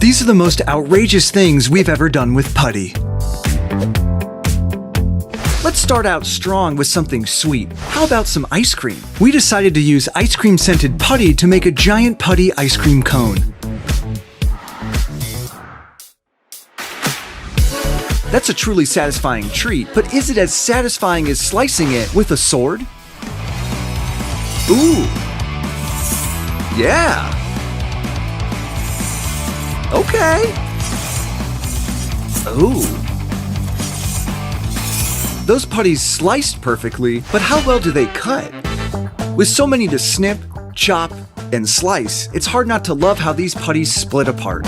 These are the most outrageous things we've ever done with putty. Let's start out strong with something sweet. How about some ice cream? We decided to use ice cream scented putty to make a giant putty ice cream cone. That's a truly satisfying treat, but is it as satisfying as slicing it with a sword? Ooh. Yeah. Okay. Ooh. Those putties sliced perfectly, but how well do they cut? With so many to snip, chop, and slice, it's hard not to love how these putties split apart.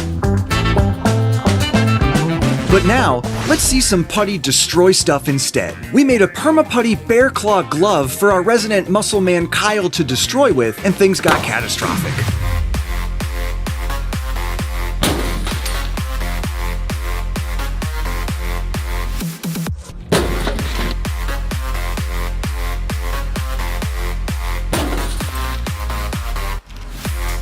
But now, let's see some putty destroy stuff instead. We made a perma-putty bear claw glove for our resident muscle man Kyle to destroy with, and things got catastrophic.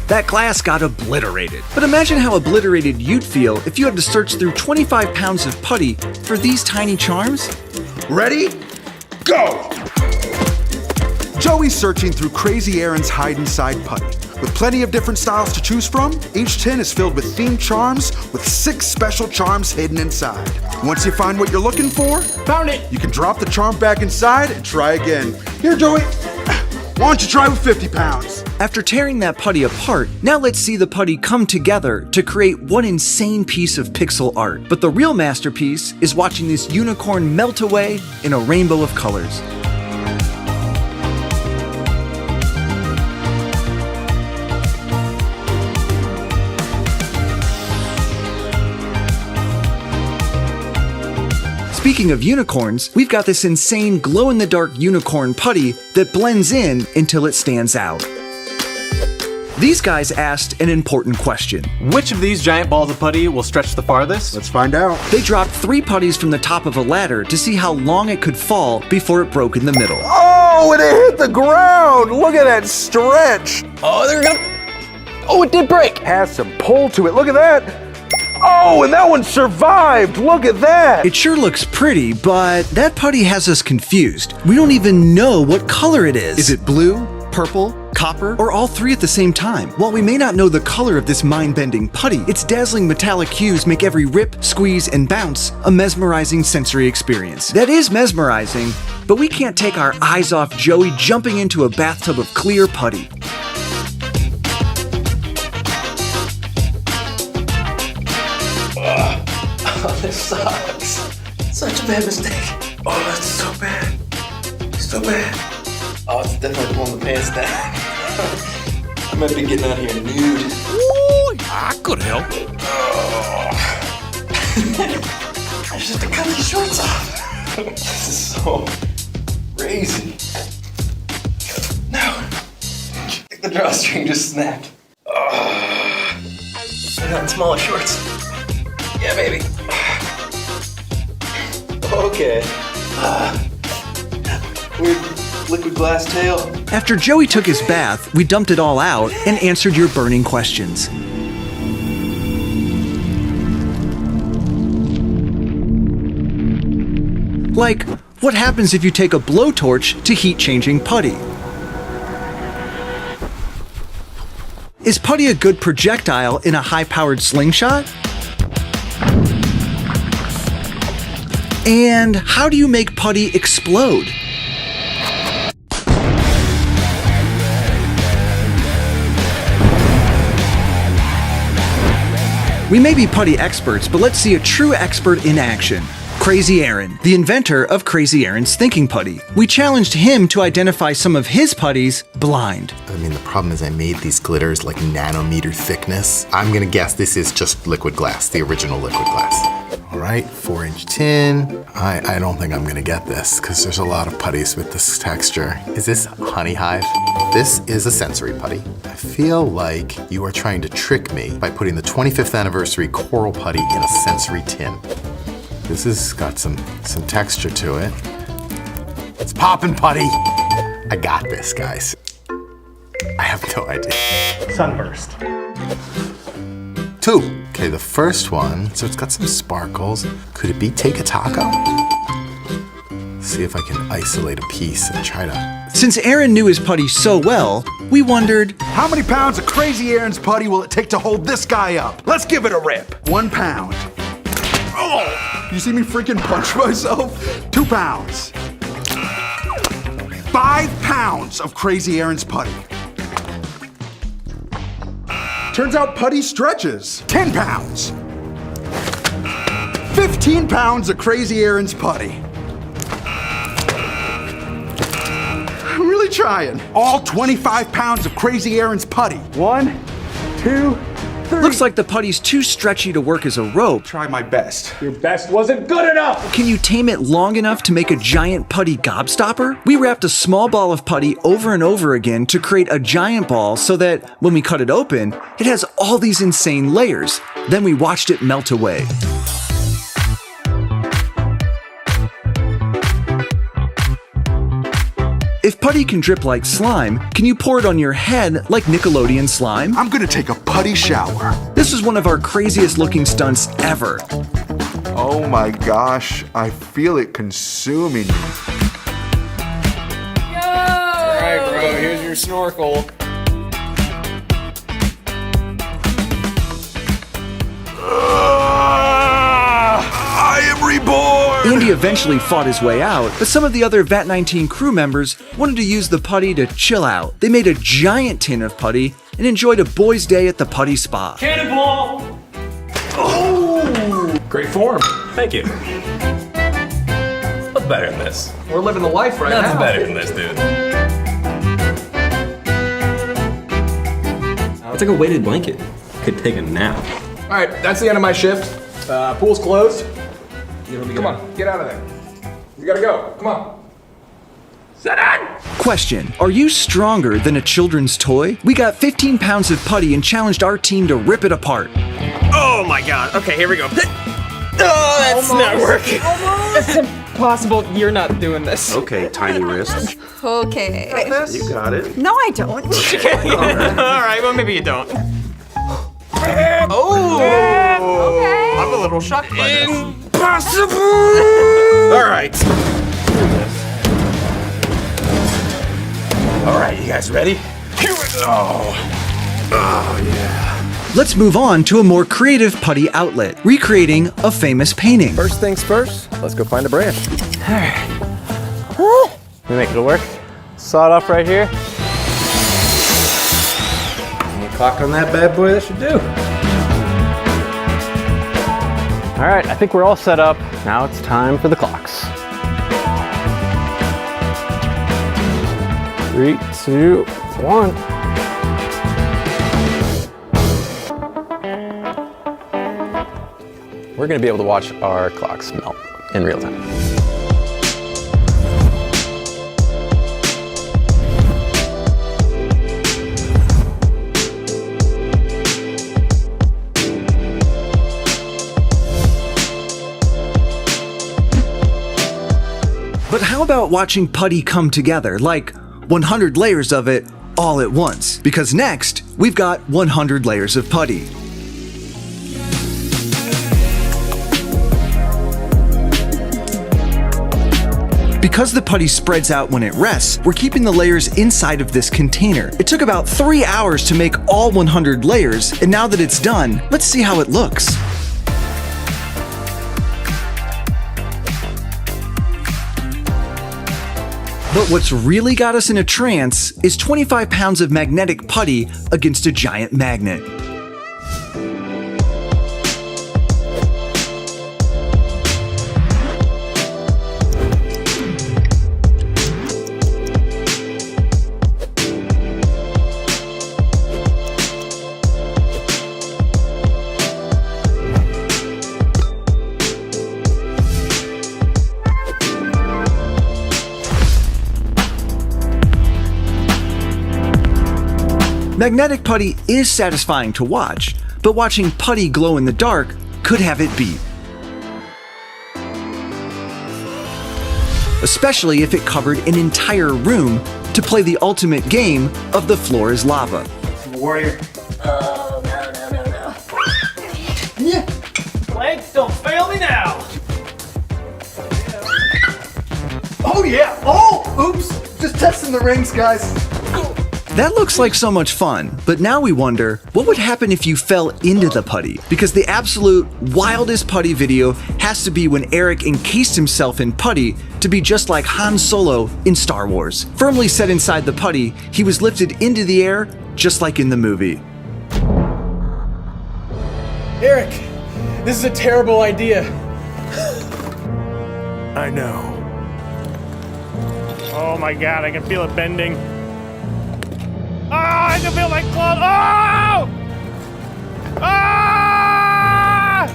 That glass got obliterated. But imagine how obliterated you'd feel if you had to search through 25 pounds of putty for these tiny charms. Ready? Go! Joey's searching through Crazy Aaron's hide-inside putty. With plenty of different styles to choose from, each tin is filled with themed charms with 6 special charms hidden inside. Once you find what you're looking for, found it! You can drop the charm back inside and try again. Here, Joey. Why don't you try with 50 pounds? After tearing that putty apart, now let's see the putty come together to create one insane piece of pixel art. But the real masterpiece is watching this unicorn melt away in a rainbow of colors. Speaking of unicorns, we've got this insane glow-in-the-dark unicorn putty that blends in until it stands out. These guys asked an important question. Which of these giant balls of putty will stretch the farthest? Let's find out. They dropped 3 putties from the top of a ladder to see how long it could fall before it broke in the middle. Oh, and it hit the ground! Look at that stretch! Oh, there we go. Oh, it did break. Has some pull to it. Look at that! Oh, and that one survived! Look at that! It sure looks pretty, but that putty has us confused. We don't even know what color it is. Is it blue, purple, copper, or all 3 at the same time? While we may not know the color of this mind-bending putty, its dazzling metallic hues make every rip, squeeze, and bounce a mesmerizing sensory experience. That is mesmerizing, but we can't take our eyes off Joey jumping into a bathtub of clear putty. Oh, this sucks. Such a bad mistake. Oh, that's so bad. So bad. Oh, it's definitely pulling the pants down. I might be getting out here nude. Ooh, I could help. I just have to cut these shorts off. This is so crazy. No. I think the drawstring just snapped. I got smaller shorts. Yeah, baby. Okay. Weird liquid glass tail. After Joey took his bath, we dumped it all out and answered your burning questions. Like, what happens if you take a blowtorch to heat-changing putty? Is putty a good projectile in a high-powered slingshot? And how do you make putty explode? We may be putty experts, but let's see a true expert in action. Crazy Aaron, the inventor of Crazy Aaron's Thinking Putty. We challenged him to identify some of his putties blind. I mean, the problem is I made these glitters like nanometer thickness. I'm gonna guess this is just liquid glass, the original liquid glass. All right, 4-inch tin. I don't think I'm gonna get this because there's a lot of putties with this texture. Is this Honey Hive? This is a sensory putty. I feel like you are trying to trick me by putting the 25th anniversary coral putty in a sensory tin. This has got some texture to it. It's poppin' putty. I got this, guys. I have no idea. Sunburst. 2. Okay, the first one, so it's got some sparkles. Could it be Take a Taco? See if I can isolate a piece and try to... Since Aaron knew his putty so well, we wondered, How many pounds of Crazy Aaron's putty will it take to hold this guy up? Let's give it a rip. 1 pound. Oh! You see me freaking punch myself? 2 pounds. 5 pounds of Crazy Aaron's putty. Turns out putty stretches. 10 pounds. 15 pounds of Crazy Aaron's putty. I'm really trying. All 25 pounds of Crazy Aaron's putty. 1, 2, 3. looks like the putty's too stretchy to work as a rope. Try my best. Your best wasn't good enough! Can you tame it long enough to make a giant putty gobstopper? We wrapped a small ball of putty over and over again to create a giant ball so that when we cut it open, it has all these insane layers. Then we watched it melt away. If putty can drip like slime, can you pour it on your head like Nickelodeon slime? I'm gonna take a putty shower. This is one of our craziest looking stunts ever. Oh my gosh, I feel it consuming me. Alright, bro, here's your snorkel. I am reborn! Andy eventually fought his way out, but some of the other VAT-19 crew members wanted to use the putty to chill out. They made a giant tin of putty and enjoyed a boys' day at the putty spa. Cannonball! Oh! Great form. Thank you. What's better than this? We're living the life right Nothing's now. better than this, dude. It's like a weighted blanket. Could take a nap. Alright, that's the end of my shift. Pool's closed. Come on, get out of there. We gotta go. Come on. Sit down! Question: are you stronger than a children's toy? We got 15 pounds of putty and challenged our team to rip it apart. Oh my god. Okay, here we go. Oh, that's not working. It's impossible. You're not doing this. Okay, tiny wrists. Okay. You got it. No, I don't. Alright, well, maybe you don't. Oh! Okay. I'm a little shocked by this. Impossible! Alright. Alright, you guys ready? Here we go! Oh, yeah. Let's move on to a more creative putty outlet, recreating a famous painting. First things first, let's go find a branch. Alright. We make it work. Saw it off right here. Any clock on that bad boy, that should do. Alright, I think we're all set up. Now it's time for the clocks. 3, 2, 1. We're going to be able to watch our clocks melt in real time. But how about watching putty come together, like 100 layers of it all at once? Because next, we've got 100 layers of putty. Because the putty spreads out when it rests, we're keeping the layers inside of this container. It took about 3 hours to make all 100 layers, and now that it's done, let's see how it looks. But what's really got us in a trance is 25 pounds of magnetic putty against a giant magnet. Magnetic putty is satisfying to watch, but watching putty glow in the dark could have it beat. Especially if it covered an entire room to play the ultimate game of the floor is lava. Warrior. Oh, no, no, no, no. Legs, don't fail me now. Oh yeah! Oh! Oops! Just testing the rings, guys. That looks like so much fun, but now we wonder, what would happen if you fell into the putty? Because the absolute wildest putty video has to be when Eric encased himself in putty to be just like Han Solo in Star Wars. Firmly set inside the putty, he was lifted into the air just like in the movie. Eric, this is a terrible idea. I know. Oh my god, I can feel it bending. Oh, I can feel my clothes. Oh! Ah!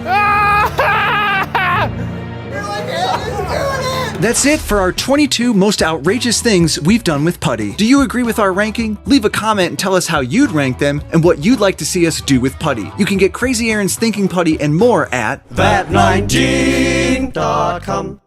Ah! You're like, doing it! That's it for our 22 most outrageous things we've done with putty. Do you agree with our ranking? Leave a comment and tell us how you'd rank them and what you'd like to see us do with putty. You can get Crazy Aaron's Thinking Putty and more at That19.com.